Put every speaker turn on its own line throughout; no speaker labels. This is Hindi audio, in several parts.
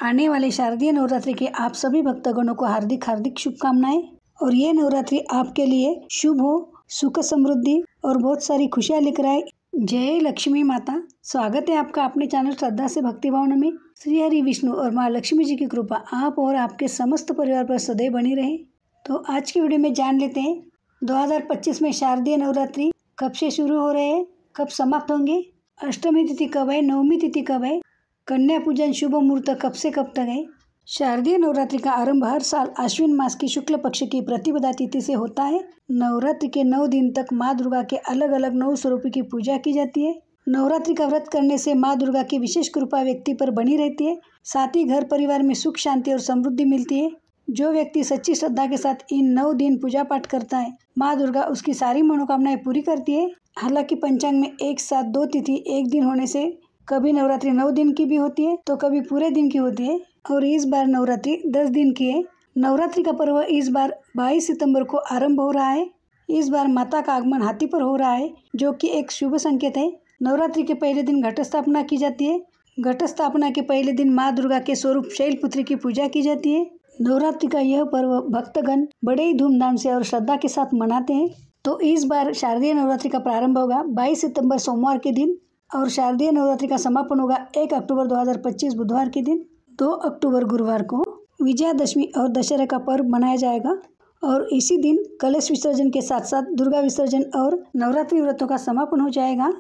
आने वाले शारदीय नवरात्रि के आप सभी भक्तगणों को हार्दिक हार्दिक शुभकामनाएं। और ये नवरात्रि आपके लिए शुभ हो, सुख समृद्धि और बहुत सारी खुशियां लेकर आए। जय लक्ष्मी माता। स्वागत है आपका अपने चैनल श्रद्धा से भक्ति भावना में। श्री हरि विष्णु और माँ लक्ष्मी जी की कृपा आप और आपके समस्त परिवार पर सदैव बनी रहे। तो आज की वीडियो में जान लेते हैं 2025 में शारदीय नवरात्रि कब से शुरू हो रहे हैं, कब समाप्त होंगे, अष्टमी तिथि कब है, नवमी तिथि कब है, कन्या पूजन शुभ मुहूर्त कब से कब तक है। शारदीय नवरात्रि का आरंभ हर साल आश्विन मास की शुक्ल पक्ष की प्रतिपदा तिथि से होता है। नवरात्रि के 9 दिन तक माँ दुर्गा के अलग अलग 9 स्वरूपों की पूजा की जाती है। नवरात्रि का व्रत करने से माँ दुर्गा की विशेष कृपा व्यक्ति पर बनी रहती है। साथ ही घर परिवार में सुख शांति और समृद्धि मिलती है। जो व्यक्ति सच्ची श्रद्धा के साथ इन 9 दिन पूजा पाठ करता है, माँ दुर्गा उसकी सारी मनोकामनाएं पूरी करती है। हालांकि पंचांग में एक साथ 2 तिथि एक दिन होने से कभी नवरात्रि 9 दिन की भी होती है तो कभी पूरे दिन की होती है और इस बार नवरात्रि 10 दिन की है। नवरात्रि का पर्व इस बार 22 सितंबर को आरंभ हो रहा है। इस बार माता का आगमन हाथी पर हो रहा है, जो कि एक शुभ संकेत है। नवरात्रि के पहले दिन घट स्थापना की जाती है। घट स्थापना के पहले दिन माँ दुर्गा के स्वरूप शैलपुत्री की पूजा की जाती है। नवरात्रि का यह पर्व भक्तगण बड़े ही धूमधाम से और श्रद्धा के साथ मनाते हैं। तो इस बार शारदीय नवरात्रि का प्रारंभ होगा 22 सितंबर सोमवार के दिन और शारदीय नवरात्रि का समापन होगा 1 अक्टूबर 2025 बुधवार के दिन। 2 अक्टूबर गुरुवार को विजयादशमी और दशहरा का पर्व मनाया जाएगा और इसी दिन कलश विसर्जन के साथ साथ दुर्गा विसर्जन और नवरात्रि व्रतों का समापन हो जाएगा।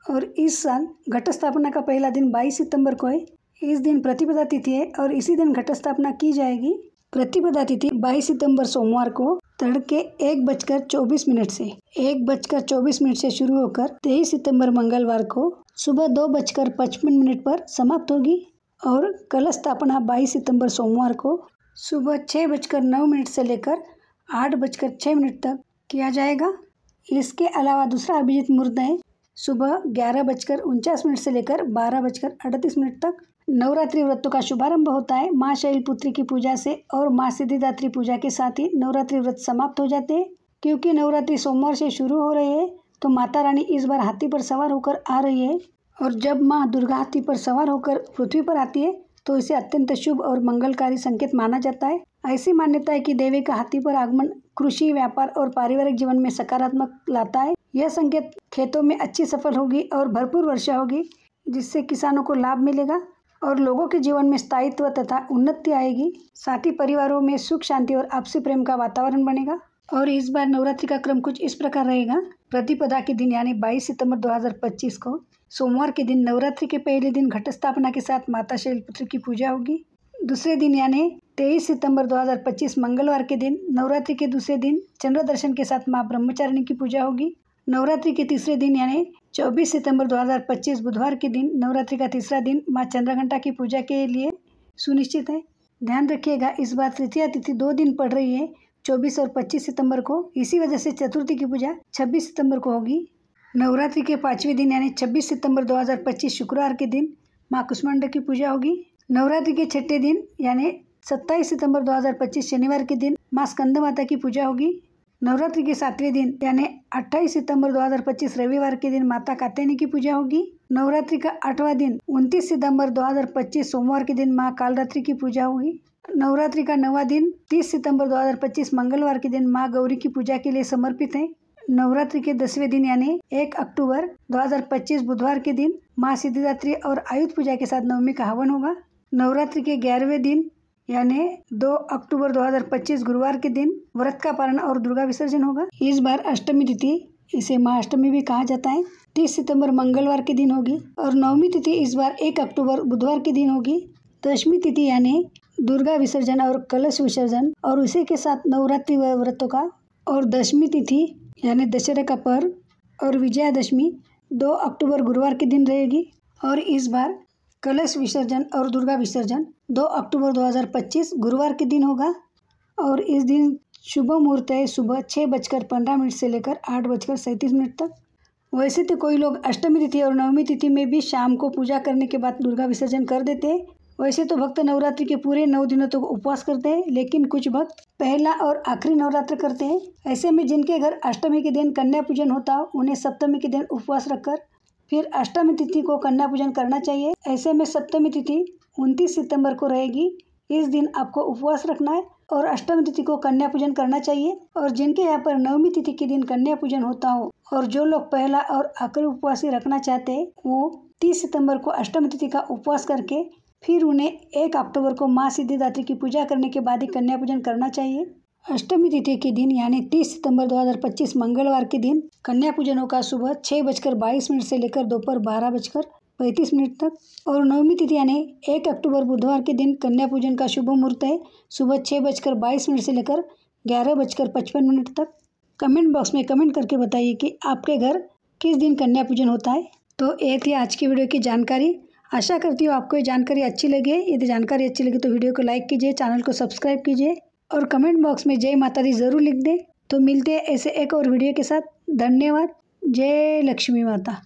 और इस साल घट स्थापना का पहला दिन 22 सितंबर को है। इस दिन प्रतिपदा तिथि है और इसी दिन घट स्थापना की जाएगी। प्रतिपदा तिथि 22 सितंबर सोमवार को तड़के 1:24 से 1:24 से शुरू होकर 23 सितंबर मंगलवार को सुबह 2:55 पर समाप्त होगी और कलश स्थापना 22 सितंबर सोमवार को सुबह 6:09 से लेकर 8:06 तक किया जाएगा। इसके अलावा दूसरा अभिजीत मुहूर्त है सुबह 11:49 से लेकर 12:38 तक। नवरात्रि व्रतों का शुभारंभ होता है माँ शैलपुत्री की पूजा से और माँ सिद्धिदात्री पूजा के साथ ही नवरात्रि व्रत समाप्त हो जाते हैं। क्योंकि नवरात्रि सोमवार से शुरू हो रहे हैं तो माता रानी इस बार हाथी पर सवार होकर आ रही है और जब माँ दुर्गा हाथी पर सवार होकर पृथ्वी पर आती है तो इसे अत्यंत शुभ और मंगलकारी संकेत माना जाता है। ऐसी मान्यता है कि देवी का हाथी पर आगमन कृषि, व्यापार और पारिवारिक जीवन में सकारात्मक लाता है। यह संकेत खेतों में अच्छी सफल होगी और भरपूर वर्षा होगी, जिससे किसानों को लाभ मिलेगा और लोगों के जीवन में स्थायित्व तथा उन्नति आएगी। साथ ही परिवारों में सुख शांति और आपसी प्रेम का वातावरण बनेगा। और इस बार नवरात्रि का क्रम कुछ इस प्रकार रहेगा। प्रतिपदा के दिन यानी 22 सितंबर 2025 को सोमवार के दिन नवरात्रि के पहले दिन घट स्थापना के साथ माता शैलपुत्री की पूजा होगी। दूसरे दिन यानी 23 सितंबर 2025 मंगलवार के दिन नवरात्रि के दूसरे दिन चंद्र दर्शन के साथ माँ ब्रह्मचारिणी की पूजा होगी। नवरात्रि के तीसरे दिन यानी 24 सितंबर 2025 बुधवार के दिन नवरात्रि का तीसरा दिन माँ चंद्रघंटा की पूजा के लिए सुनिश्चित है। ध्यान रखिएगा, इस बार तृतीया तिथि 2 दिन पड़ रही है, 24 और 25 सितंबर को। इसी वजह से चतुर्थी की पूजा 26 सितंबर को होगी। नवरात्रि के 5वें दिन यानी 26 सितंबर 2025 शुक्रवार के दिन माँ कुष्मांडा की पूजा होगी। नवरात्रि के 6ठे दिन यानी 27 सितंबर 2025 शनिवार के दिन माँ स्कंद माता की पूजा होगी। नवरात्रि के 7वें दिन यानी 28 सितंबर 2025 रविवार के दिन माता कात्यायनी की पूजा होगी। नवरात्रि का 8वां दिन 29 सितंबर 2025 सोमवार के दिन माँ कालरात्रि की पूजा होगी। नवरात्रि का 9वां दिन 30 सितंबर 2025 मंगलवार के दिन माँ गौरी की पूजा के लिए समर्पित है। नवरात्रि के 10वें दिन यानी 1 अक्टूबर 2025 बुधवार के दिन माँ सिद्धिदात्री और आयुध पूजा के साथ नवमी का हवन होगा। नवरात्रि के 11वें दिन यानी 2 अक्टूबर 2025 गुरुवार के दिन व्रत का पारण और दुर्गा विसर्जन होगा। इस बार अष्टमी तिथि, इसे माँ अष्टमी भी कहा जाता है, 30 सितंबर मंगलवार के दिन होगी और नवमी तिथि इस बार 1 अक्टूबर बुधवार के दिन होगी। दशमी तिथि यानी दुर्गा विसर्जन और कलश विसर्जन और उसी के साथ नवरात्रि व्रतों का और दशमी तिथि यानी दशहरा का पर्व और विजयादशमी 2 अक्टूबर गुरुवार के दिन रहेगी। और इस बार कलश विसर्जन और दुर्गा विसर्जन 2 अक्टूबर 2025 गुरुवार के दिन होगा और इस दिन शुभ मुहूर्त है सुबह 6:15 से लेकर 8:37 तक। वैसे तो कोई लोग अष्टमी तिथि और नवमी तिथि में भी शाम को पूजा करने के बाद दुर्गा विसर्जन कर देते हैं। वैसे तो भक्त नवरात्रि के पूरे 9 दिनों तक उपवास करते हैं, लेकिन कुछ भक्त पहला और आखिरी नवरात्र करते हैं। ऐसे में जिनके घर अष्टमी के दिन कन्या पूजन होता हो, उन्हें सप्तमी के दिन उपवास रखकर फिर अष्टमी तिथि को कन्या पूजन करना चाहिए। ऐसे में सप्तमी तिथि 29 सितंबर को रहेगी। इस दिन आपको उपवास रखना है और अष्टमी तिथि को कन्या पूजन करना चाहिए। और जिनके यहाँ पर नवमी तिथि के दिन कन्या पूजन होता हो और जो लोग पहला और आखिरी उपवास रखना चाहते हैं वो 30 सितंबर को अष्टमी तिथि का उपवास करके फिर उन्हें 1 अक्टूबर को माँ सिद्धिदात्री की पूजा करने के बाद ही कन्या पूजन करना चाहिए। अष्टमी तिथि के दिन यानी 30 सितंबर 2025 मंगलवार के दिन कन्या पूजन होगा सुबह 6:22 से लेकर दोपहर 12:35 तक। और नवमी तिथि यानी 1 अक्टूबर बुधवार के दिन कन्या पूजन का शुभ मुहूर्त है सुबह 6:22 से लेकर 11:55 तक। कमेंट बॉक्स में कमेंट करके बताइए कि आपके घर किस दिन कन्या पूजन होता है। तो ये थी आज की वीडियो की जानकारी। आशा करती हूँ आपको ये जानकारी अच्छी लगी है। यदि जानकारी अच्छी लगी तो वीडियो को लाइक कीजिए, चैनल को सब्सक्राइब कीजिए और कमेंट बॉक्स में जय माता दी ज़रूर लिख दें। तो मिलते हैं ऐसे एक और वीडियो के साथ। धन्यवाद। जय लक्ष्मी माता।